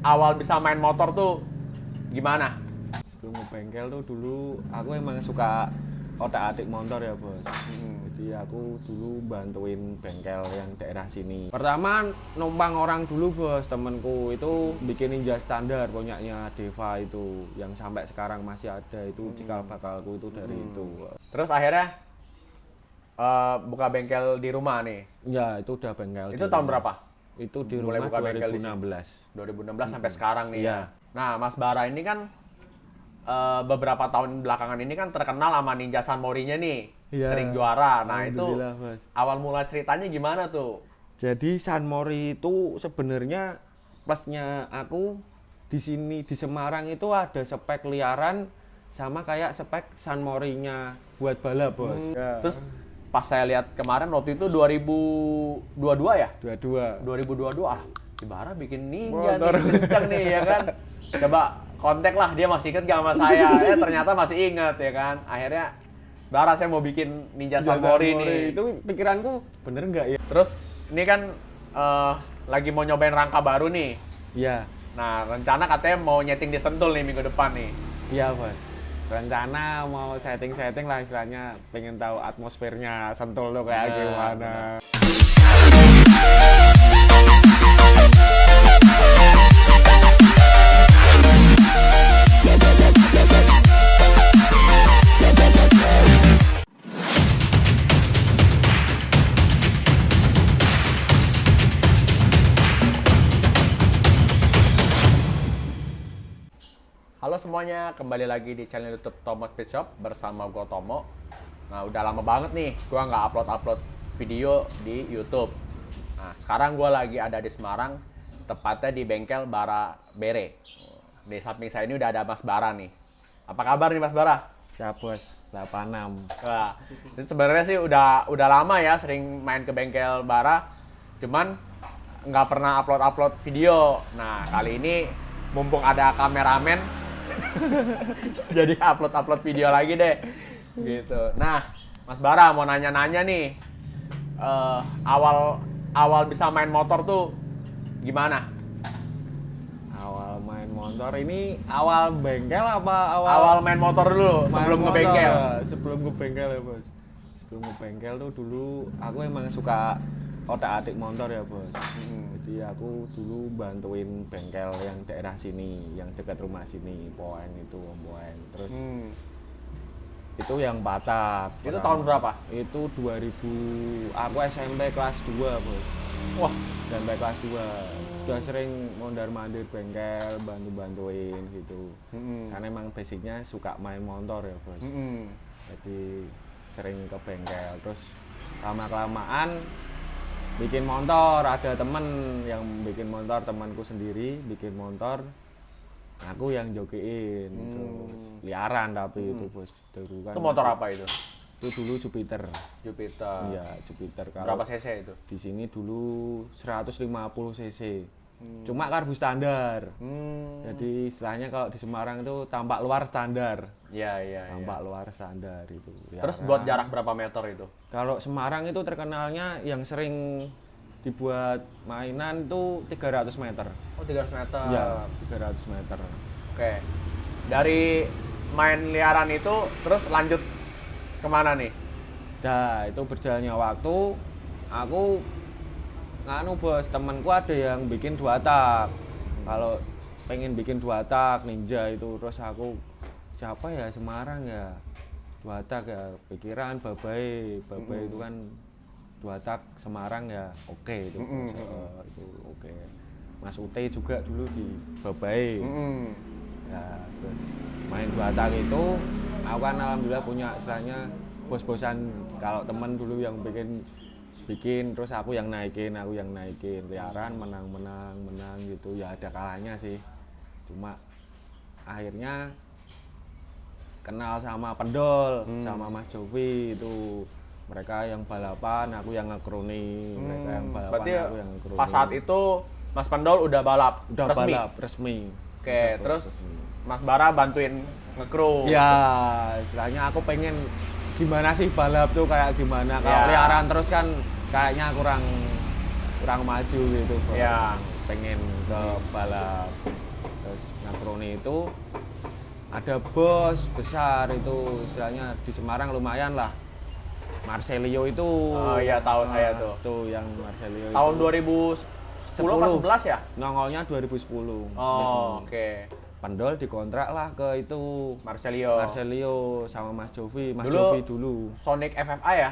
awal bisa main motor tuh gimana? Sebelum ngebengkel tuh dulu aku emang suka otak-atik motor ya bos. Jadi aku dulu bantuin bengkel yang daerah sini. Pertama numpang orang dulu bos, temenku itu bikin Ninja standar punyanya Deva itu, yang sampai sekarang masih ada itu cikal bakalku itu dari itu. Terus akhirnya buka bengkel di rumah nih. Ya itu udah bengkel. Itu di tahun rumah. berapa? Itu di Mulai rumah buka bengkel di sini? 2016. 2016 sampai sekarang nih Iya. ya. Nah, Mas Bara ini kan beberapa tahun belakangan ini kan terkenal sama Ninja San Mori-nya nih. Iya. Sering juara. Nah, itu Alhamdulillah, Bos. awal mula ceritanya gimana tuh? Jadi San Mori itu sebenarnya plusnya aku di sini di Semarang itu ada spek liaran sama kayak spek San Mori-nya buat balap, Bos. Ya. Terus pas saya lihat kemarin waktu itu 2022 ya? Dua-dua. 2022 si Bara bikin Ninja Motor. nih, kenceng nih ya kan. Coba kontak lah, dia masih inget gak sama saya? Ternyata masih inget ya kan. Akhirnya Bara, saya mau bikin Ninja San Mori nih. Itu pikiranku bener nggak ya? Terus ini kan lagi mau nyobain rangka baru nih. Iya. Nah, rencana katanya mau nyeting di Sentul nih minggu depan nih. Iya, Bos. Rencana mau setting-setting lah istilahnya, pengen tahu atmosfernya Sentul tuh kayak gimana. Halo semuanya, kembali lagi di channel YouTube Tomo Speed Shop bersama gue Tomo. Nah, udah lama banget nih gue nggak upload video di YouTube. Nah, sekarang gue lagi ada di Semarang, tepatnya di bengkel Bara Bere. Di samping saya ini udah ada Mas Bara nih. Apa kabar nih Mas Bara? Ya, Bos. 86. Wah, ini sebenarnya sih udah lama ya sering main ke bengkel Bara, cuman nggak pernah upload video. Nah, kali ini mumpung ada kameramen, jadi upload video lagi deh, gitu. Nah, Mas Bara mau nanya-nanya nih, awal bisa main motor tuh gimana? Awal main motor ini awal bengkel apa Awal main motor dulu main sebelum motor? ngebengkel. Sebelum ngebengkel ya, Bos. Sebelum ngebengkel tuh dulu aku emang suka otak-atik motor ya, Bos. Jadi aku dulu bantuin bengkel yang daerah sini, yang dekat rumah sini, Poeng itu, Om Poeng. Terus itu yang patah. Itu tahun berapa? Itu 2000, aku SMP kelas 2, Bos. Wah, SMP kelas 2. Udah sering mondar-mandir bengkel, bantu-bantuin gitu. Karena emang basicnya suka main motor ya, Bos. Jadi sering ke bengkel. Terus lama-kelamaan bikin motor, ada temen yang bikin motor, temanku sendiri bikin motor, aku yang jokiin. Terus liaran tapi itu, Bos. Dulu kan itu motor apa itu? itu dulu Jupiter. Jupiter. Iya, Jupiter. Berapa cc itu? Di sini dulu 150 cc. Cuma karbu standar. Jadi istilahnya kalau di Semarang itu tampak luar standar. Iya. Tampak luar standar itu. Terus Liaran. buat jarak berapa meter itu? Kalau Semarang itu terkenalnya yang sering dibuat mainan tuh 300 meter. Oh, 300 meter. Iya, 300 meter. Oke. Dari main liaran itu terus lanjut kemana nih? Nah, itu berjalannya waktu, aku nganu, Bos, temanku ada yang bikin 2 tak. Kalau pengen bikin 2 tak Ninja itu, terus aku siapa ya, Semarang ya, 2 tak ya, pikiran Babai itu kan 2 tak Semarang ya, oke itu. Itu oke. Mas Ute juga dulu di Babai. Ya, terus main 2 tak itu, aku kan alhamdulillah punya istilahnya bos-bosan. Kalau temen dulu yang bikin terus aku yang naikin liaran, menang gitu ya, ada kalahnya sih. Cuma akhirnya kenal sama Pendol, sama Mas Jovi itu, mereka yang balapan, aku yang ngekroni. Mereka yang balapan, Berarti aku yang ngekroni. pas saat itu Mas Pendol udah balap resmi? Balap resmi. Oke, terus Mas Bara bantuin ngekru. Ya, istilahnya aku pengen gimana sih balap tuh kayak gimana. Kalau Ya. liaran terus kan kayaknya kurang maju gitu, Bro. Ya. pengen ke balap. Terus ngakroni itu ada bos besar itu istilahnya di Semarang lumayan lah. Marcelio itu. Oh iya, tahu saya tuh. Tuh yang Marcelio Tahun itu. 2010 apa 11 ya? Nongolnya 2010. Oh, oke. Pendol dikontrak lah ke itu Marcelio. sama Mas Jovi. Mas Dulu Jovi dulu. Sonic FFA ya?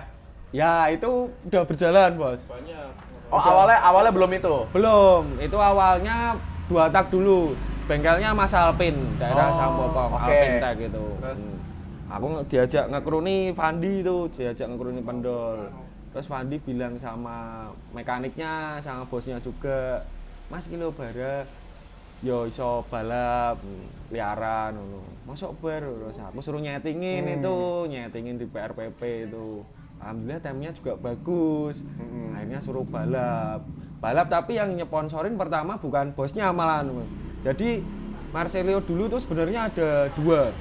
Ya itu udah berjalan bos. Oh, awalnya belum itu. Belum, itu awalnya 2 tak dulu. Bengkelnya Mas Alpin, daerah Oh, Sampokong, oke. Alpin Tech gitu. Terus? Aku diajak ngekruni Fandi itu, diajak ngekruni pendol. Terus Fandi bilang sama mekaniknya, sama bosnya juga, Mas kilo bara, yo iso balap liaran ngono. Masuk bar terus aku suruh nyetingin itu, nyetingin di PRPP itu. Alhamdulillah timenya juga bagus. Akhirnya suruh balap. Balap tapi yang nyponsorin pertama bukan bosnya malahan. Jadi Marcelio dulu tuh sebenarnya ada 2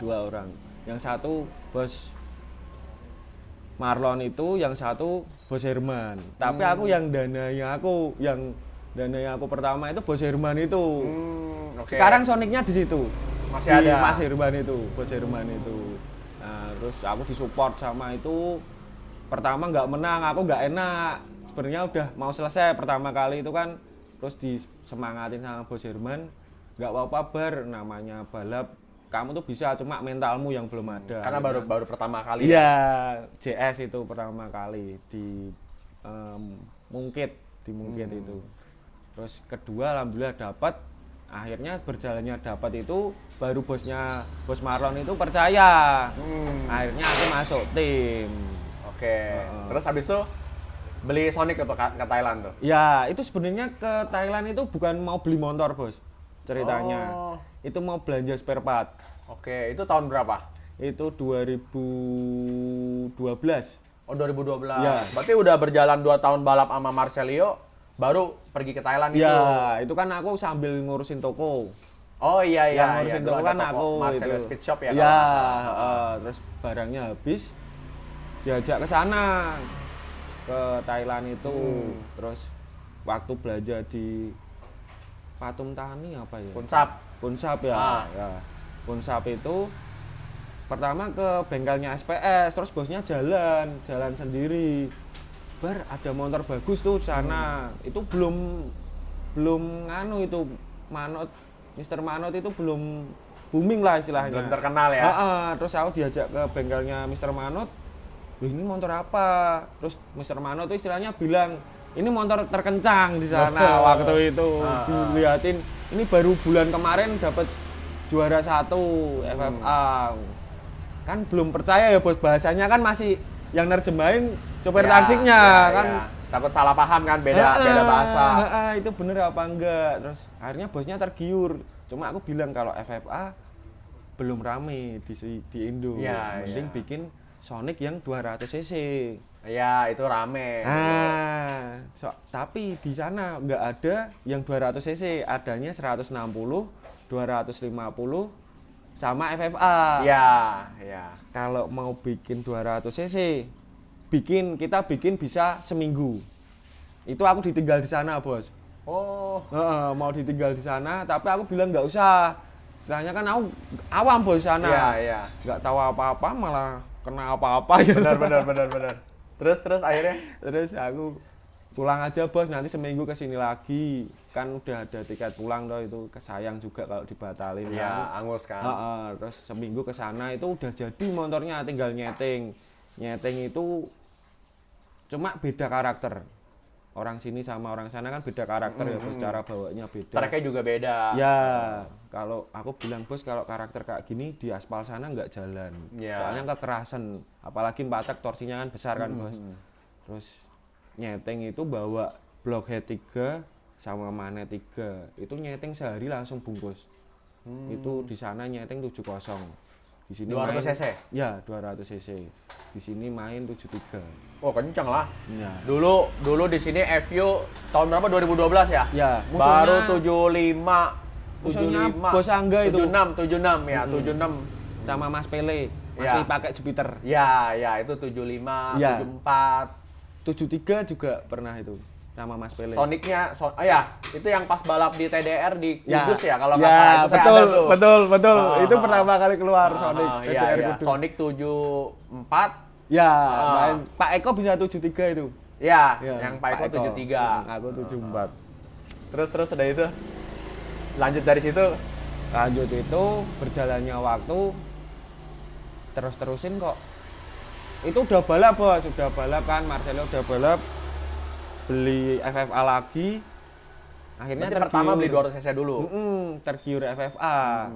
orang. Yang satu bos Marlon itu, yang satu bos Herman. Tapi aku yang danai aku pertama itu bos Herman itu. Oke. Sekarang Sonicnya di situ. Masih Di ada. Mas Herman itu, bos Herman itu. Nah, terus aku disupport sama itu. Pertama nggak menang, aku nggak enak. Sebenarnya udah mau selesai pertama kali itu kan, terus disemangatin sama bos Herman, nggak apa-apa bar, namanya balap, kamu tuh bisa, cuma mentalmu yang belum ada. Karena baru pertama kali. Iya, JS itu pertama kali di Mungkit, itu. Terus kedua alhamdulillah dapat. Akhirnya berjalannya dapat itu baru bos Marlon itu percaya. Akhirnya aku masuk tim. Oke. Terus habis itu beli Sonic ke Thailand tuh. Ya, itu sebenarnya ke Thailand itu bukan mau beli motor, Bos. Ceritanya. Oh. Itu mau belanja spare part. Oke, itu tahun berapa? Itu 2012. Oh, 2012. Ya. Berarti udah berjalan 2 tahun balap sama Marcelio, baru pergi ke Thailand itu. Ya, itu kan aku sambil ngurusin toko. Oh iya Yang ngurusin dulu toko ada kan aku Marcelio itu. Speed Shop ya. Ya, kalau nggak salah. terus barangnya habis diajak ke sana ke Thailand itu. Terus waktu belanja di Patum Tani apa ya? Punsap ya. Ya. Punsap itu pertama ke bengkelnya SPS, terus bosnya jalan sendiri. Bar ada motor bagus tuh sana. Itu belum nganu itu Mr. Manot itu belum booming lah istilahnya. Belum terkenal ya. Terus aku diajak ke bengkelnya Mr. Manot. Loh, ini motor apa? Terus Mr. Manot itu istilahnya bilang, ini motor terkencang di sana waktu itu. Dilihatin, ini baru bulan kemarin dapat juara 1 FFA. Kan belum percaya ya bos, bahasanya kan masih yang nerjemahin sopir taksinya kan. Ya. Takut salah paham kan, beda bahasa. Itu bener apa enggak? Terus akhirnya bosnya tergiur. Cuma aku bilang kalau FFA belum rame di Indo. Ya, Mending bikin Sonic yang 200 cc. Iya, itu rame. Tapi di sana nggak ada yang 200 cc, adanya 160, 250 sama FFA. Iya. Kalau mau bikin 200 cc, kita bikin bisa seminggu. Itu aku ditinggal di sana, Bos. Oh. Mau ditinggal di sana, tapi aku bilang nggak usah. Istilahnya kan aku awam bos sana. Iya. Nggak tahu apa-apa, malah kena apa-apa ya. Benar. Terus akhirnya? Terus aku pulang aja bos, nanti seminggu kesini lagi. Kan udah ada tiket pulang toh, itu kesayang juga kalau dibatalin. Iya, angus kan. Terus seminggu ke sana itu udah jadi motornya, tinggal nyeting. Nyeting itu cuma beda karakter. Orang sini sama orang sana kan beda karakter ya bos, cara bawanya beda. Tracknya juga beda. Ya, kalau aku bilang bos, kalau karakter kayak gini di aspal sana nggak jalan. Soalnya kekerasan, apalagi Patek torsinya kan besar kan bos. Terus nyeting itu bawa blockhead 3 sama manet 3. Itu nyeting sehari langsung bungkus. Itu di sana nyeting 70. Di sini 200 main, cc? Ya, 200 cc. Di sini main 73. Oh, kenceng lah. Ya. Dulu di sini FU tahun berapa? 2012 ya? Ya, baru 75. Musuhnya Bos Angga itu. 76 ya, 76 sama Mas Pele masih pakai Jupiter. Ya, itu 75, Ya. 74. 73 juga pernah itu. sama Mas Pele. Sonicnya, oh ya, itu yang pas balap di TDR di Ya. Kudus ya, kalau nggak Ya, salah itu saya betul, ada tuh. betul. Ah, Itu ah, pertama kali keluar Sonic Iya, TDR iya. Kudus. Sonic 74, Ya, Ah. main Pak Eko bisa 73 itu. ya, Ya, yang Pak Eko 73. Aku 74. Terus udah itu, lanjut dari situ. Lanjut itu berjalannya waktu terusin kok. Itu udah balap bos, udah balap kan, Marcelo udah balap, beli FFA lagi. Akhirnya Berarti pertama beli 200 cc dulu. Tergiur FFA.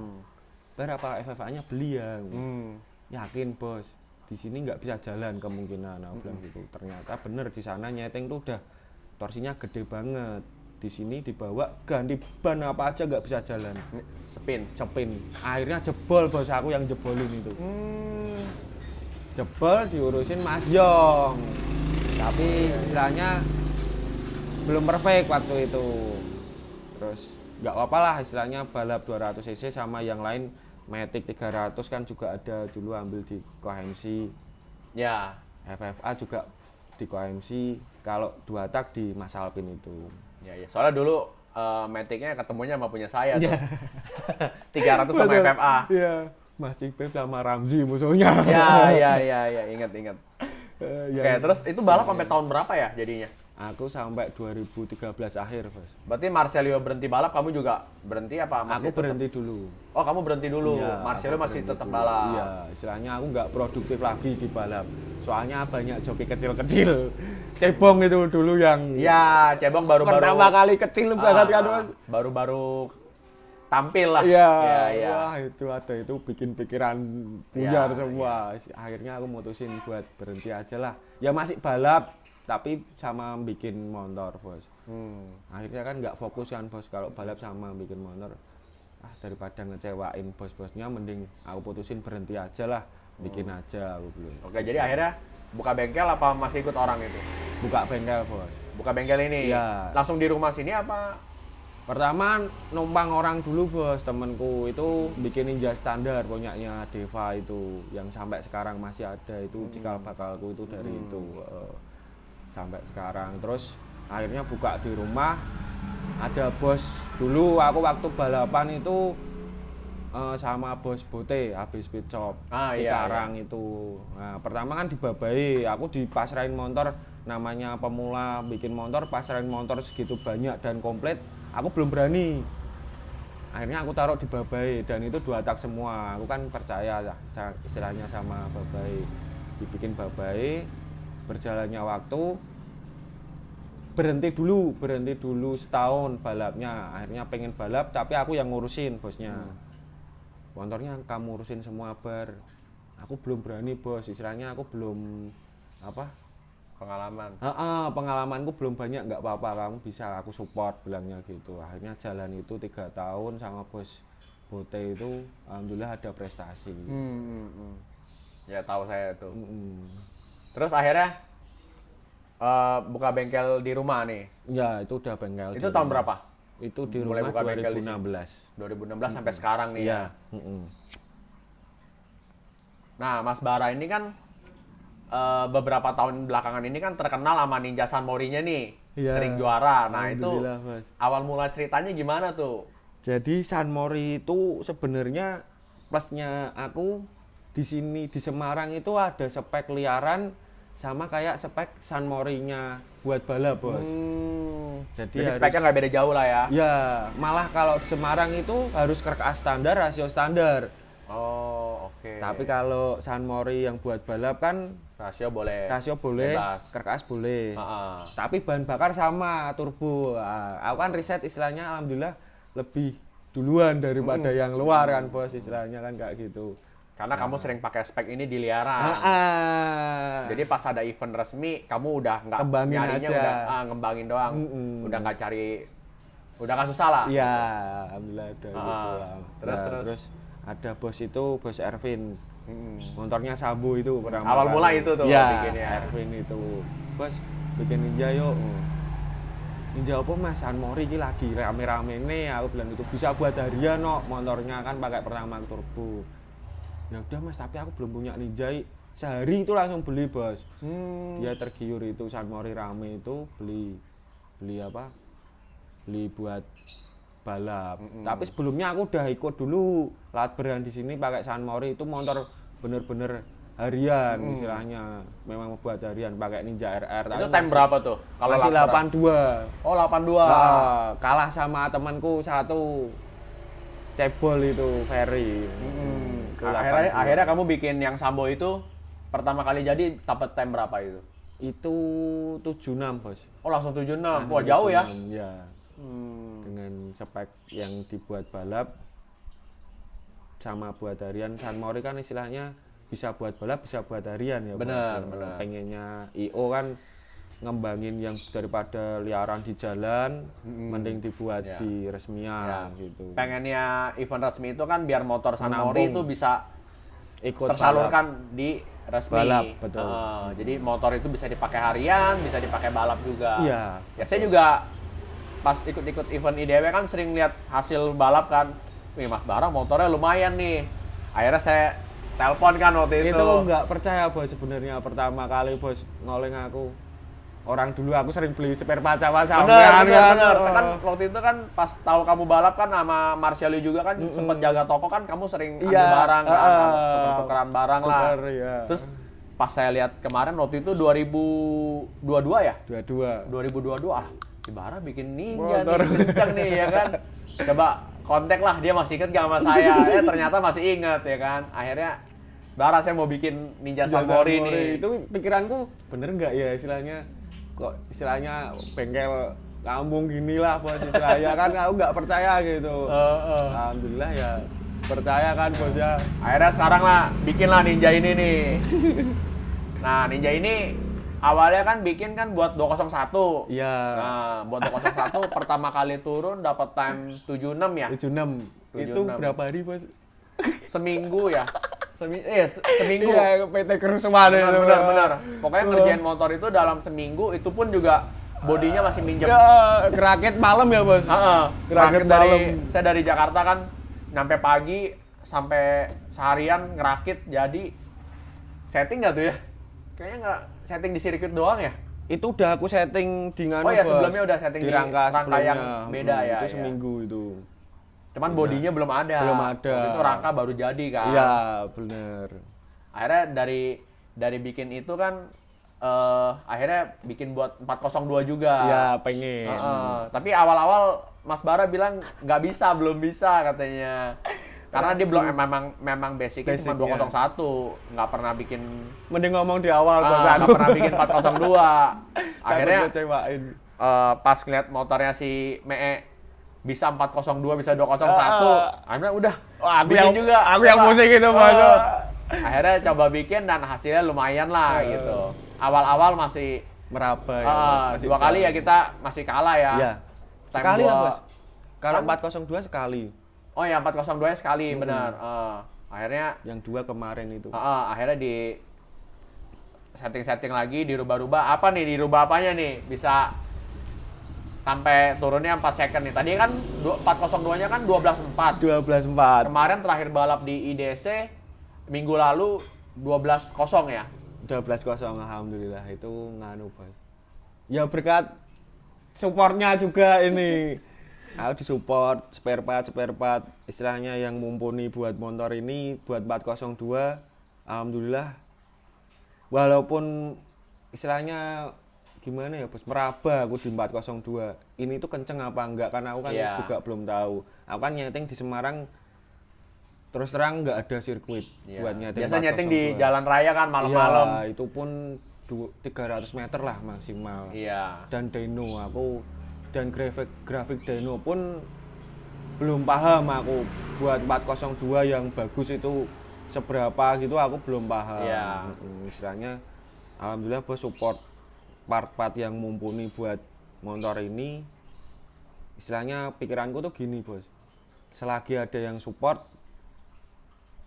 Berapa FFA-nya beli ya? Hmm. Yakin bos, di sini nggak bisa jalan kemungkinan. Aku bilang gitu. Ternyata bener di sana nyeting tuh udah torsinya gede banget. Di sini dibawa ganti ban apa aja nggak bisa jalan. Sepin. Akhirnya jebol bos, aku yang jebolin itu. Jebol diurusin Mas Yong. Tapi istilahnya belum perfect waktu itu. Terus nggak apa-apa lah istilahnya balap 200 cc sama yang lain Matic 300 kan juga ada dulu ambil di KMC. Ya. FFA juga di KMC, kalau 2 tak di Mas Alpin itu. Ya, ya. Soalnya dulu Matic-nya ketemunya sama punya saya tuh. 300 sama FFA. Iya, Mas Cikpep sama Ramzi musuhnya. Ya, ingat. Ya, Oke, terus itu balap sampai tahun berapa ya jadinya? aku sampai 2013 akhir, Bos. Berarti Marcelio berhenti balap, kamu juga berhenti apa? Aku berhenti dulu. Oh, kamu berhenti dulu. Iya, Marcelio aku masih berhenti tetap dulu. balap. Iya, istilahnya aku nggak produktif lagi di balap. Soalnya banyak joki kecil-kecil. Cebong itu dulu yang Ya, Cebong baru-baru pertama kali kecil banget kan, Bos. Baru-baru tampil lah. Iya, Ya. wah itu ada itu bikin pikiran buyar Iya, semua. Akhirnya aku mutusin buat berhenti aja lah. Ya masih balap, tapi sama bikin motor, Bos. Akhirnya kan nggak fokus kan, Bos, kalau balap sama bikin motor. Daripada ngecewain bos-bosnya, mending aku putusin berhenti aja lah, bikin aja aku belum. Oke, jadi akhirnya buka bengkel apa masih ikut orang itu? Buka bengkel, Bos. Buka bengkel ini? Iya. Langsung di rumah sini apa? Pertama numpang orang dulu, Bos. Temenku itu bikin Ninja standar punyanya Deva itu, yang sampai sekarang masih ada itu cikal bakalku itu dari itu sampai sekarang. Terus akhirnya buka di rumah. Ada bos dulu aku waktu balapan itu sama bos Bote habis speed shop Cikarang itu. Nah, pertama kan dibabai, aku dipasrahin motor, namanya pemula bikin motor, pasrahin motor segitu banyak dan komplit, aku belum berani. Akhirnya aku taruh di Babai dan itu 2 tak semua. Aku kan percaya lah istilahnya sama Babai. Dibikin Babai, berjalannya waktu, berhenti dulu setahun balapnya. Akhirnya pengen balap tapi aku yang ngurusin bosnya. Motornya kamu urusin semua bar. Aku belum berani, Bos. Istilahnya aku belum Pengalaman. pengalamanku belum banyak, nggak apa-apa, kamu bisa, aku support bilangnya gitu. Akhirnya jalan itu 3 tahun sama bos Bote itu, alhamdulillah ada prestasi. Ya tahu saya itu. Terus akhirnya buka bengkel di rumah nih. Ya itu udah bengkel. Itu tahun berapa? Itu di Mulai rumah buka bengkel di 2016. 2016 sampai sekarang nih Iya. ya. Nah, Mas Bara ini kan beberapa tahun belakangan ini kan terkenal sama Ninja San Mori-nya nih. Iya. Sering juara. Nah, itu Alhamdulillah, Bos. awal mula ceritanya gimana tuh? Jadi San Mori itu sebenarnya plusnya aku di sini di Semarang itu ada spek liaran sama kayak spek San Mori-nya buat balap, Bos. Jadi speknya nggak beda jauh lah ya? Ya, malah kalau di Semarang itu harus kerkas standar, rasio standar. Oh, oke. Tapi kalau San Mori yang buat balap kan Rasio boleh. Bebas. kerkas boleh. Heeh. Tapi bahan bakar sama, turbo. Aku kan riset istilahnya alhamdulillah lebih duluan daripada yang luar kan, Bos, istilahnya kan kayak gitu. Karena kamu sering pakai spek ini di liaran. Jadi pas ada event resmi, kamu udah nggak Kembangin nyarinya aja. udah ngembangin doang. Udah nggak cari, udah nggak susah lah. Iya, alhamdulillah ada gitu. Terus. Ada bos itu, bos Ervin. Motornya Sabu itu pertama Awal kali. mula itu tuh ya, bikinnya. Ervin itu. Bos, bikin Ninja yuk. Ninja apa Mas? San Mori ini lagi rame-rame nih. Aku bilang itu bisa buat harian no. Motornya kan pakai pertamax turbo. Ya udah Mas, tapi aku belum punya Ninja. Sehari itu langsung beli, Bos. Dia tergiur itu San Mori rame itu beli beli buat balap. Tapi sebelumnya aku udah ikut dulu lat berhan di sini pakai San Mori, itu motor bener-bener harian istilahnya, memang buat harian pakai Ninja RR. Itu time berapa tuh? Kalau masih lat beran? 82. Oh 82. Kalah sama temanku satu cebol itu Ferry. Itu 82. Akhirnya kamu bikin yang Sambo itu pertama kali jadi dapat time berapa itu? Itu 76 bos. Oh langsung 76. Wah jauh ya? 76, ya. Dengan spek yang dibuat balap sama buat harian. San Mori kan istilahnya bisa buat balap bisa buat harian ya. Benar. Pengennya IO kan ngembangin yang daripada liaran di jalan, mending dibuat di resmian gitu. Pengennya event resmi itu kan biar motor San Mori itu bisa ikut tersalurkan balap di resmi. Balap, betul. Jadi motor itu bisa dipakai harian, bisa dipakai balap juga. Iya. Ya saya juga pas ikut-ikut event IDW kan sering lihat hasil balap kan. Wih Mas Bara motornya lumayan nih. Akhirnya saya telepon kan waktu itu. Itu nggak percaya bos sebenarnya pertama kali bos ngoleng aku. Orang dulu aku sering beli spare part sama bener. Kan waktu itu kan pas tahu kamu balap kan sama Marciali juga kan sempet jaga toko kan kamu sering ambil barang kan, tuker-tukeran barang lah. Iya. Terus pas saya lihat kemarin waktu itu 2022 ya? 2022 ah, si Bara bikin Ninja nih, kenceng nih ya kan. Coba kontak lah, dia masih inget gak sama saya? Ternyata masih inget ya kan. Akhirnya Bara saya mau bikin Ninja San Mori nih. Itu pikiranku bener nggak ya istilahnya? Kok istilahnya bengkel kampung gini lah bos istilahnya kan aku nggak percaya gitu. Alhamdulillah ya percaya kan bos ya. Akhirnya sekarang lah bikinlah Ninja ini nih. Nah Ninja ini awalnya kan bikin kan buat 201. Iya. Nah buat 201 pertama kali turun dapat time 76 ya. 76. Itu berapa hari bos? Seminggu ya. Seminggu. Iya, PT kerusuhan itu. Benar. Pokoknya ngerjain motor itu dalam seminggu, itu pun juga bodinya masih minjem. Ya, kerakit malam ya bos. Kerakit saya dari Jakarta kan, nyampe pagi sampai seharian ngerakit. Jadi setting nggak tuh ya? Kayaknya nggak setting di sirkuit doang ya? Itu udah aku setting di nganu. Oh ya sebelumnya udah setting di rangka yang beda ya. Itu seminggu itu. Cuman bodinya belum ada. Waktu itu rangka baru jadi kan. Iya, bener. Akhirnya dari bikin itu kan akhirnya bikin buat 402 juga. Iya, pengen. Tapi awal-awal Mas Bara bilang belum bisa katanya. Karena dia belum memang basicnya cuma 201, nggak pernah bikin. Mending ngomong di awal nggak pernah bikin 402. Akhirnya kecewain. Pas ngeliat motornya si Mee bisa 402 bisa 201, akhirnya udah aku yang pusing itu Mas. Akhirnya coba bikin dan hasilnya lumayan lah gitu. Awal-awal masih meraba ya. Masih 2 kali ya kita masih kalah ya. Iya. Sekali ya bos. Kalau 402 sekali. Oh ya 402 sekali benar. Akhirnya yang 2 kemarin itu. Akhirnya di setting lagi, dirubah-rubah. Apa nih dirubah apanya nih? Bisa sampai turunnya 4 second nih. Tadi kan 402-nya kan 12.4. 12.4. Kemarin terakhir balap di IDC minggu lalu 12.0 ya. 12.0 alhamdulillah itu nganu bos. Ya berkat supportnya juga ini. Aku disupport spare part istilahnya yang mumpuni buat motor ini buat 402. Alhamdulillah. Walaupun istilahnya gimana ya bos, meraba aku di 402 ini tuh kenceng apa enggak, karena aku kan juga belum tahu. Aku kan nyeting di Semarang terus terang nggak ada sirkuit buat nyeting. Biasa nyeting di jalan raya kan malam-malam. Iya, itu pun 300 meter lah maksimal. Iya. Dan dyno aku dan grafik dyno pun belum paham aku buat 402 yang bagus itu seberapa gitu, aku belum paham. Iya. Istilahnya alhamdulillah bos support part-part yang mumpuni buat motor ini. Istilahnya pikiranku tuh gini bos, selagi ada yang support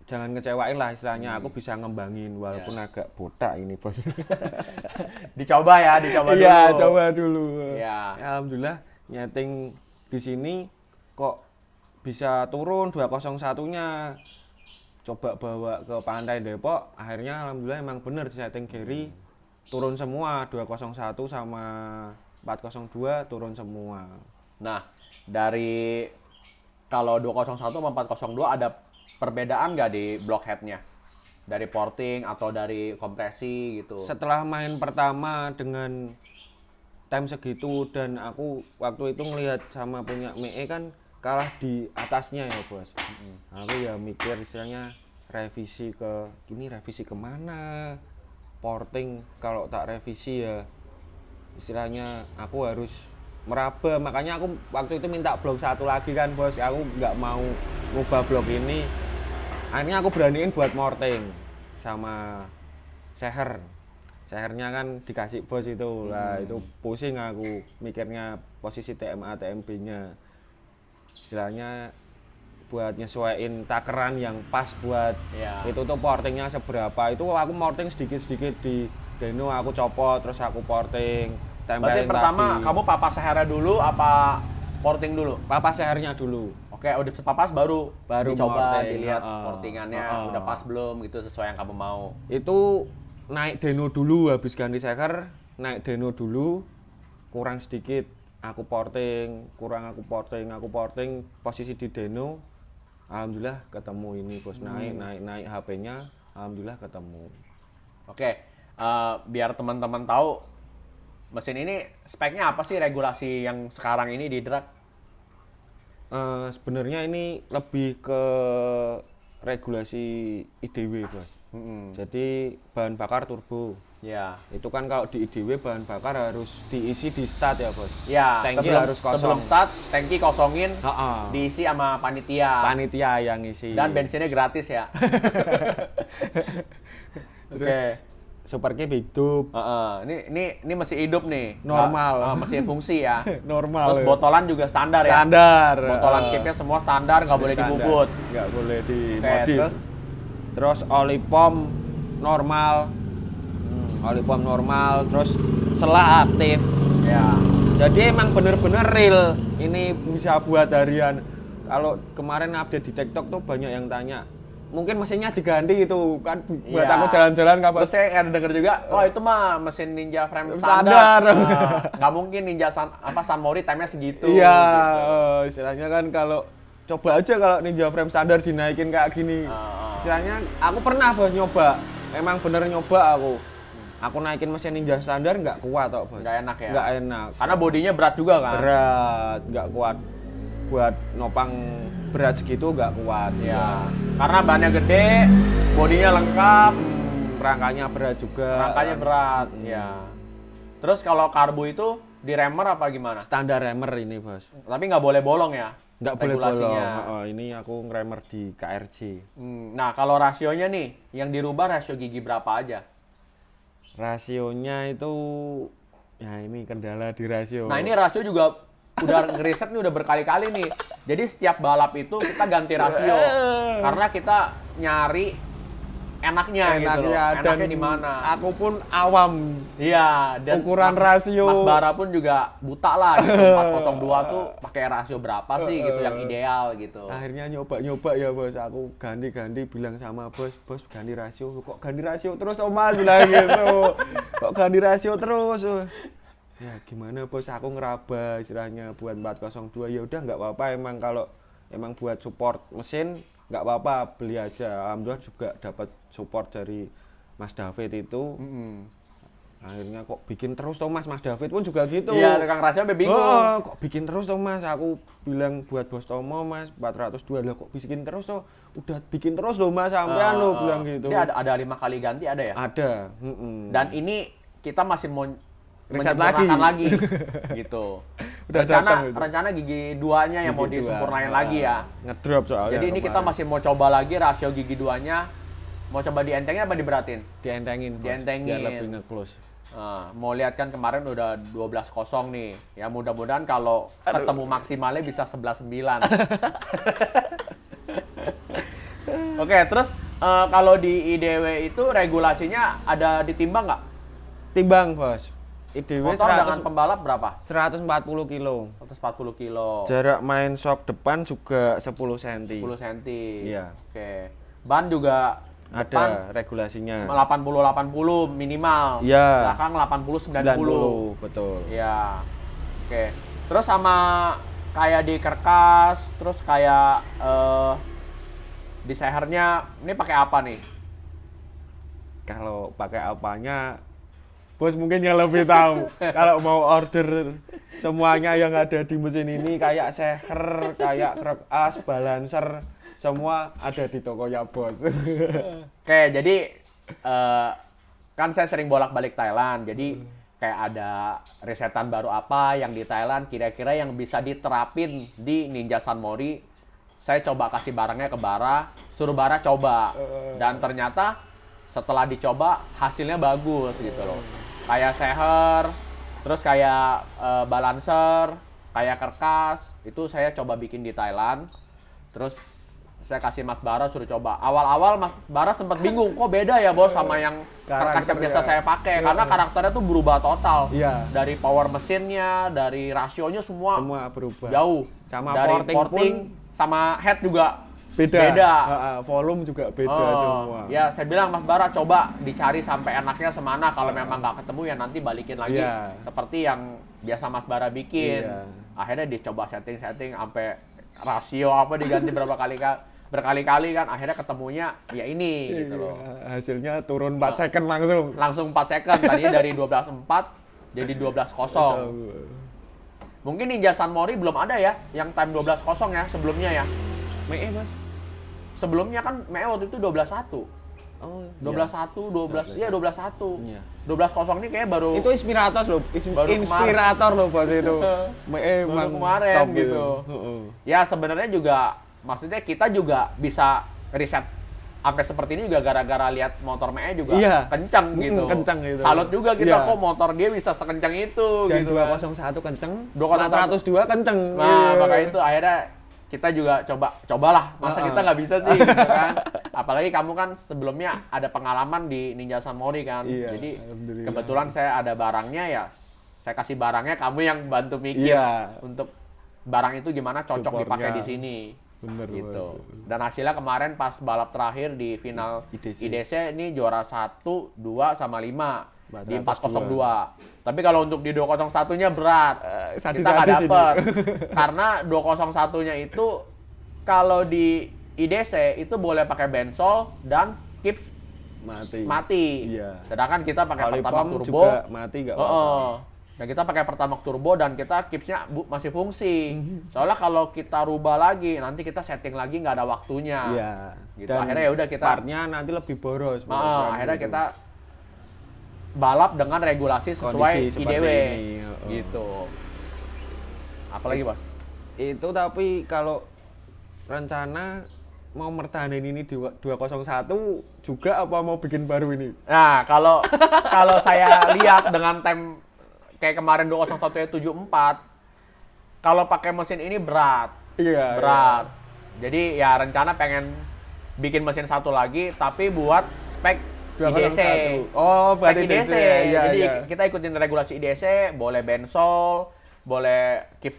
jangan ngecewain lah istilahnya. Aku bisa ngembangin walaupun agak botak ini bos. dicoba dulu. Iya, coba dulu. Iya. Alhamdulillah nyeting di sini kok bisa turun 201-nya. Coba bawa ke Pantai Depok, akhirnya alhamdulillah emang bener setting Gary turun semua 201 sama 402 turun semua. Nah, dari kalau 201 sama 402 ada perbedaan nggak di blockheadnya? Dari porting atau dari kompresi gitu? Setelah main pertama dengan time segitu dan aku waktu itu ngelihat sama punya ME kan kalah di atasnya ya bos. Aku ya mikir istilahnya revisi kemana? Porting kalau tak revisi ya istilahnya aku harus meraba, makanya aku waktu itu minta blok 1 lagi kan bos. Aku nggak mau ngubah blok ini, akhirnya aku beraniin buat morting sama sehernya kan dikasih bos itu lah. Itu pusing aku mikirnya posisi TMA TMB nya istilahnya buat nyesuaiin takeran yang pas buat itu tuh portingnya seberapa. Itu aku morting sedikit-sedikit di Deno, aku copot terus aku porting. Berarti pertama kamu papas sehernya dulu apa porting dulu? papas sehernya dulu. Oke, udah papas baru dicoba morting, dilihat portingannya udah pas belum gitu sesuai yang kamu mau. Itu naik Deno dulu, habis ganti seher naik Deno dulu, kurang sedikit aku porting, aku porting posisi di Deno. Alhamdulillah ketemu ini bos, naik HP-nya, alhamdulillah ketemu. Oke, biar teman-teman tahu mesin ini speknya apa sih, regulasi yang sekarang ini di drag? Sebenarnya ini lebih ke regulasi IDW bos. Jadi bahan bakar turbo. Ya. Itu kan kalau di IDW bahan bakar harus diisi di start ya bos. Ya. Tangki sebelum, harus kosong. Sebelum start, tangki kosongin, diisi sama panitia. Panitia yang isi. Dan bensinnya gratis ya. Oke. Superki big tube. Ini masih hidup nih. Normal. Masih fungsi ya. Normal. Terus botolan juga standar ya. Standar. Botolan kipnya semua standar, nggak boleh dibubut. Nggak boleh dimodif. Terus oli pom normal. Oli pom normal. Terus sela aktif. Ya. Jadi emang bener-bener real. Ini bisa buat harian. Kalau kemarin update di TikTok tuh banyak yang tanya, mungkin mesinnya diganti gitu kan buat aku jalan-jalan kapan. Terus saya ada denger juga, oh itu mah mesin Ninja frame standar. Nggak mungkin Ninja San Mori time-nya segitu. Iya, gitu. Istilahnya kan kalau coba aja kalau Ninja frame standar dinaikin kayak gini. Istilahnya aku pernah bos nyoba, emang bener nyoba aku. Aku naikin mesin Ninja standar nggak kuat kok bos. Nggak enak ya? Nggak enak. Karena bodinya berat juga kan? Berat, nggak kuat. Buat nopang berat segitu nggak kuat. Ya. Karena bannya gede, bodinya lengkap, rangkanya berat juga. Rangkanya berat, ya. Terus kalau karbu itu di remer apa gimana? Standar remer ini bos. Tapi nggak boleh bolong ya? Nggak boleh bolong. Ini aku ngeremer di KRJ. Nah kalau rasionya nih, yang dirubah rasio gigi berapa aja? Rasionya itu, ya ini kendala di rasio. Nah ini rasio juga udah ngeriset nih udah berkali-kali nih. Jadi setiap balap itu kita ganti rasio karena kita nyari enaknya gitu loh. Enaknya di mana? Aku pun awam. Iya, dan ukuran rasio. Mas Bara pun juga buta lah gitu. 402 tuh pakai rasio berapa sih gitu yang ideal gitu. Akhirnya nyoba ya bos. Aku ganti bilang sama bos ganti rasio. Kok ganti rasio terus Om Mas bilang gitu. Kok ganti rasio terus? Ya gimana bos, aku ngeraba istilahnya buat 402 ya udah nggak apa-apa, emang kalau emang buat support mesin nggak apa-apa beli aja. Alhamdulillah juga dapat support dari Mas David itu. Akhirnya kok bikin terus toh Mas David pun juga gitu. Iya, Kang Rasio bingung. Kok bikin terus toh Mas, aku bilang buat Bos Tomo Mas 402 lah kok bikin terus toh, udah bikin terus loh Mas sampean lo bilang gitu. Ini ada 5 kali ganti ada ya? Ada. Dan ini kita masih mau riset lagi gitu. Rencana gigi 2-nya yang mau disempurnain lagi ya. Ngedrop soalnya. Jadi ini kita masih mau coba lagi rasio gigi 2-nya. Mau coba dientengin apa diberatin? Dientengin. Biar lebih nge-close. Mau lihat kan kemarin udah 12-0 nih. Ya mudah-mudahan kalau ketemu maksimalnya bisa 11-9. Oke, terus kalau di IDW itu regulasinya ada ditimbang nggak? Timbang bos. IDW motor dengan pembalap berapa? 140 kilo. 140 kilo. Jarak main shock depan juga 10 cm. 10 cm. Iya. Oke. Ban juga ada regulasinya. 80 minimal. Iya. Belakang 80 90. Betul. Iya. Oke. Terus sama kayak di kerkas, terus kayak di sehernya ini pakai apa nih? Kalau pakai apanya, bos mungkin yang lebih tahu. Kalau mau order semuanya yang ada di mesin ini kayak seher, kayak kerkas, balancer, semua ada di tokonya bos. Oke, jadi kan saya sering bolak-balik Thailand, jadi kayak ada risetan baru apa yang di Thailand kira-kira yang bisa diterapin di Ninja San Mori. Saya coba kasih barangnya ke Bara, suruh Bara coba. Dan ternyata setelah dicoba hasilnya bagus gitu loh. Kayak seher, terus kayak balancer, kayak kerkas, itu saya coba bikin di Thailand. Terus saya kasih Mas Bara suruh coba. Awal-awal Mas Bara sempat bingung, kok beda ya bos sama yang kerkas yang biasa saya pakai. Karena karakternya tuh berubah total. Iya. Dari power mesinnya, dari rasionya semua Berubah. jauh. Sama dari porting porting sama head juga beda. Volume juga beda semua. Ya saya bilang Mas Bara coba dicari sampai enaknya semana. Kalau memang nggak ketemu ya nanti balikin lagi. Iya. Seperti yang biasa Mas Bara bikin. Iya. Akhirnya dicoba setting-setting sampai rasio apa diganti berkali-kali kan. Akhirnya ketemunya ya ini gitu loh. Hasilnya turun 4 second langsung. Langsung 4 second. Tadinya dari 12.4 jadi 12.0. Mungkin Ninja San Mori belum ada ya yang time 12.0 ya sebelumnya ya. Mei Mas. Sebelumnya kan Mei waktu itu 12.1. Oh, 12.1, 12, iya 12.1. Iya. 12.0 ini kayak baru Itu inspirator loh, Baru inspirator loh bos itu. Emang kemarin top gitu. Ya sebenarnya juga maksudnya kita juga bisa riset sampai seperti ini juga gara-gara lihat motor ME juga Iya. kencang gitu. Kencang gitu. Salut juga kita Iya. kok motor dia bisa sekencang itu Dan gitu kan. 201 kenceng, 201. 402 kenceng. Nah, makanya itu akhirnya kita juga cobalah. Masa kita nggak bisa sih gitu kan. Apalagi kamu kan sebelumnya ada pengalaman di Ninja San Mori kan. Iya, Jadi alhamdulillah. kebetulan saya ada barangnya ya saya kasih barangnya, kamu yang bantu mikir Iya. untuk barang itu gimana cocok dipakai Supportnya. di sini. Bener, Gitu. Bos. Dan hasilnya kemarin pas balap terakhir di final IDC. IDC ini juara 1, 2 sama 5 di 402. 402. Tapi kalau untuk di 201-nya berat. Kita nggak sadis-sadis ini. dapet. Karena 201-nya itu kalau di IDC itu boleh pakai bensol dan kips mati. Iya. Sedangkan kita pakai Oli Pertamax pump turbo. juga mati nggak apa-apa. Dan kita pakai Pertamax turbo dan kita kipsnya masih fungsi. Soalnya kalau kita rubah lagi, nanti kita setting lagi nggak ada waktunya. Iya. Gitu. Dan Akhirnya ya udah kita partnya nanti lebih boros. akhirnya kita balap dengan regulasi sesuai Kondisi seperti IDW. ini. Gitu. Apalagi, Bos? Itu tapi kalau rencana mau mertahanin ini di 201 juga apa mau bikin baru ini? Nah, kalau saya lihat dengan time kayak kemarin 201 74, kalau pakai mesin ini berat. Iya. Berat. Jadi ya rencana pengen bikin mesin satu lagi tapi buat spek 201. IDC. Oh, Spek berarti IDC. Iya, Jadi iya. kita ikutin regulasi IDC, boleh bensol, boleh keep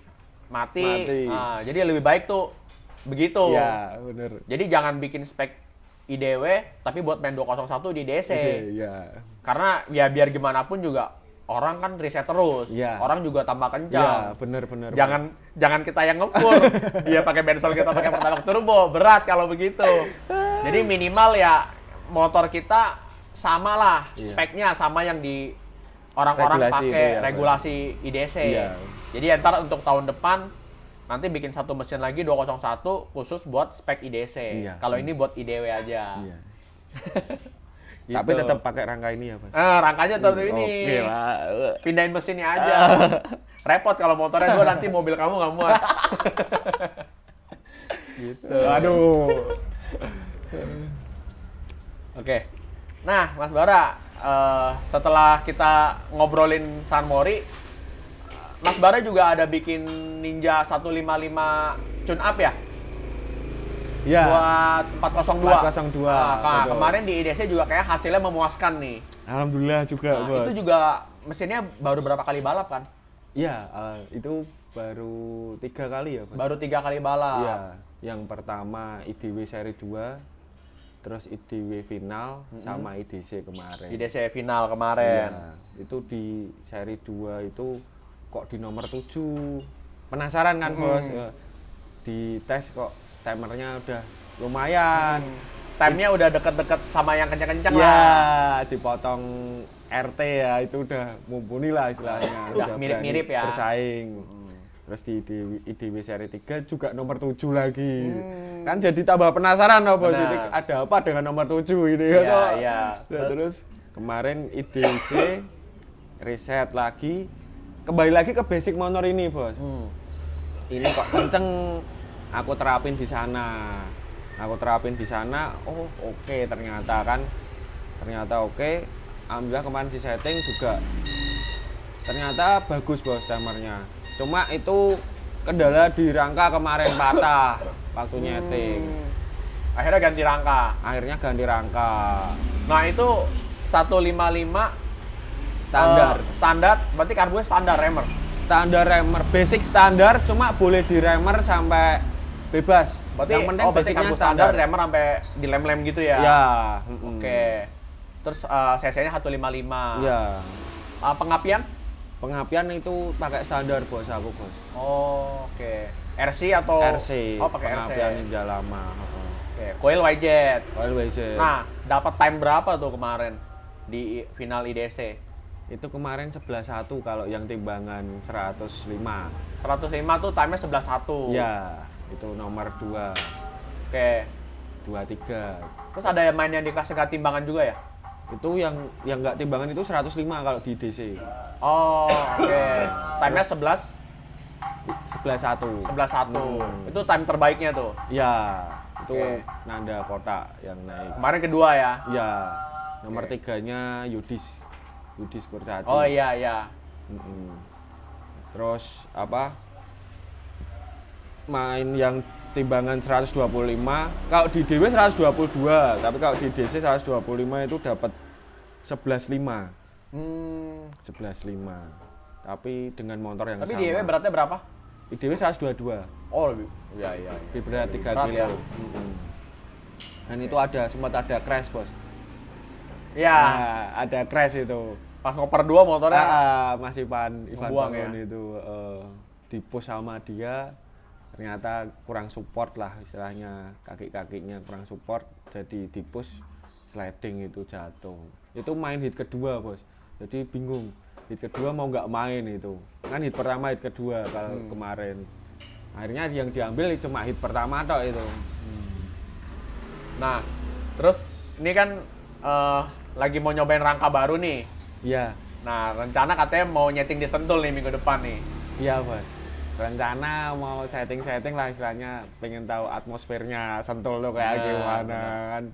mati. Nah, jadi lebih baik tuh begitu. Iya, bener. Jadi jangan bikin spek IDW tapi buat main 201 di DC. Iya. Karena ya biar gimana pun juga orang kan riset terus. Iya. Orang juga tambah kencang. Iya, bener. Jangan kita yang ngekur. Dia pakai bensol, kita pakai Pertamax turbo, berat kalau begitu. Jadi minimal ya motor kita sama lah Iya. speknya sama yang di orang-orang Regulasi pakai itu ya, regulasi IDC. Iya. Jadi ntar untuk tahun depan nanti bikin satu mesin lagi 201 khusus buat spek IDC. Iya. Kalau ini buat IDW aja. Iya. Gitu. Tapi tetap pakai rangka ini ya, Mas. Rangkanya tetap ini. Oke lah. Pindahin mesinnya aja. Repot kalau motornya gua nanti mobil kamu nggak muat. Gitu. Aduh. Oke. Nah, Mas Bara, setelah kita ngobrolin San Mori, Mas Bara juga ada bikin Ninja 155 tune up ya? Iya. Buat 402. 402. Nah, betul. kemarin di IDC juga kayak hasilnya memuaskan nih. Alhamdulillah juga, Nah, Bos. itu juga mesinnya baru berapa kali balap kan? Iya, itu baru 3 kali ya, Mas. Baru 3 kali balap. Iya, yang pertama IDW seri 2, terus IDW final sama IDC kemarin. IDC final kemarin. Iya, itu di seri 2 itu kok di nomor 7. Penasaran kan bos, ya. Di tes kok timernya udah lumayan. Time-nya udah deket-deket sama yang kencang-kencang Ya, lah. dipotong RT ya, itu udah mumpuni lah istilahnya. Udah mirip-mirip berani ya. Bersaing. Terus di IDW seri 3 juga nomor 7 lagi. Kan jadi tambah penasaran loh bos, Benar. ini ada apa dengan nomor 7 ini Iya, ya. iya. Terus kemarin IDC riset lagi, kembali lagi ke basic motor ini bos. Ini kok kenceng, aku terapin di sana. Oh oke, ternyata oke. Alhamdulillah kemarin di setting juga ternyata bagus bos timernya. Cuma itu kendala di rangka kemarin patah waktu nyeting. Akhirnya ganti rangka. Akhirnya ganti rangka. Nah itu 155 Standar. Standar, berarti karbunya standar remer. Standar remer, basic standar, cuma boleh di remer sampai bebas. Berarti yang penting berarti basicnya karbu standar. remer sampai dilem-lem gitu ya? Ya. Oke. Terus cc-nya 155. Ya. Pengapian? Pengapian itu pakai standar bos aku bos. Oh, oke. RC atau? RC. Oh, pakai RC. Pengapian ninja lama. Oke. Coil YZ. Oil WC. Nah, dapat time berapa tuh kemarin di final IDC? Itu kemarin 11.1 kalau yang timbangan 105. 105 tuh time-nya 11.1. Ya, itu nomor 2. Oke. 23. Terus ada yang main yang di kelas tingkat timbangan juga ya? Itu yang nggak timbangan itu 105 kalau di DC. Oh, oke. Time-nya 11 11.1. 11.1. Itu time terbaiknya tuh. Ya, itu Oke. Nanda Kota yang naik. Kemarin kedua ya. Ya, nomor Oke. 3-nya Yudis Kurcaci. Oh iya iya. Terus apa? Main yang timbangan 125, kalau di DW 122, tapi kalau di DC 125 itu dapat 11.5. 11.5. Tapi dengan motor yang Tapi sama. di EW beratnya berapa? Di DW 122. Oh lebih. Iya iya. Lebih berat 3 Berat kilo. ya? Dan itu sempat ada crash, Bos. Iya. Nah, ada crash itu. Pas ngoper 2 motornya. Mas Ivan Membuang Bangun ya? itu di-push sama dia, ternyata kurang support lah istilahnya, kaki-kakinya kurang support, jadi di-push sliding itu jatuh. Itu main hit kedua bos, jadi bingung hit kedua mau nggak main itu, kan hit pertama hit kedua kalau kemarin. Akhirnya yang diambil cuma hit pertama toh itu. Nah, terus ini kan lagi mau nyobain rangka baru nih. Iya. Nah, rencana katanya mau nyeting di Sentul nih minggu depan nih. Iya bos, rencana mau setting-setting lah istilahnya, pengen tahu atmosfernya Sentul tuh kayak gimana kan,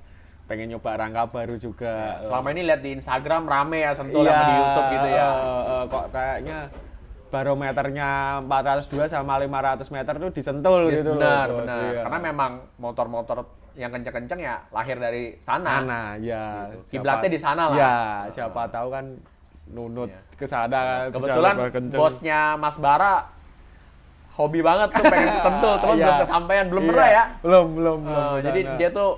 pengen nyoba rangka baru juga. Selama ini lihat di Instagram rame ya Sentul sama di YouTube gitu ya. Kok kayaknya barometernya 402 sama 500 meter tuh disentul Yes, gitu benar, loh. Bos. benar. Iya. Karena memang motor-motor yang kenceng-kenceng ya lahir dari sana. Ya. Gitu. Kiblatnya di sana lah. Ya, siapa tahu kan nunut ke sana kan. bisa Kebetulan lebih kenceng. bosnya Mas Bara hobi banget tuh pengen ke Sentul, teman Iya. belum kesampaian, belum Iya. pernah ya. Belum. Jadi kesana. dia tuh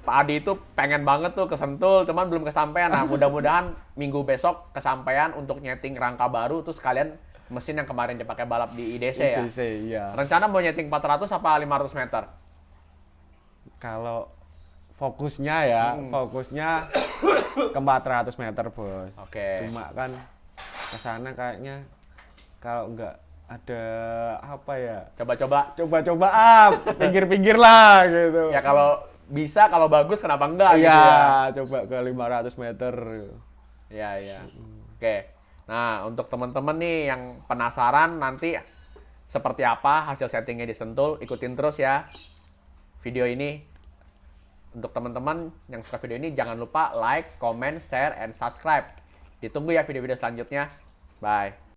Pak Adi itu pengen banget tuh ke Sentul, cuman belum kesampaian. Nah, mudah-mudahan minggu besok kesampaian untuk nyeting rangka baru, terus sekalian mesin yang kemarin dipakai balap di IDC ya. IDC, iya. Rencana mau nyeting 400 apa 500 meter? Kalau fokusnya fokusnya ke 400 meter bos. Oke. Cuma kan ke sana kayaknya kalau nggak ada apa ya, Coba-coba. coba-coba pinggir-pinggir lah gitu. Ya kalau bisa, kalau bagus kenapa enggak gitu Iya, ya. coba ke 500 meter. Iya, iya. Oke. Nah, untuk teman-teman nih yang penasaran nanti seperti apa hasil settingnya di Sentul, ikutin terus ya video ini. Untuk teman-teman yang suka video ini, jangan lupa like, comment, share, and subscribe. Ditunggu ya video-video selanjutnya. Bye.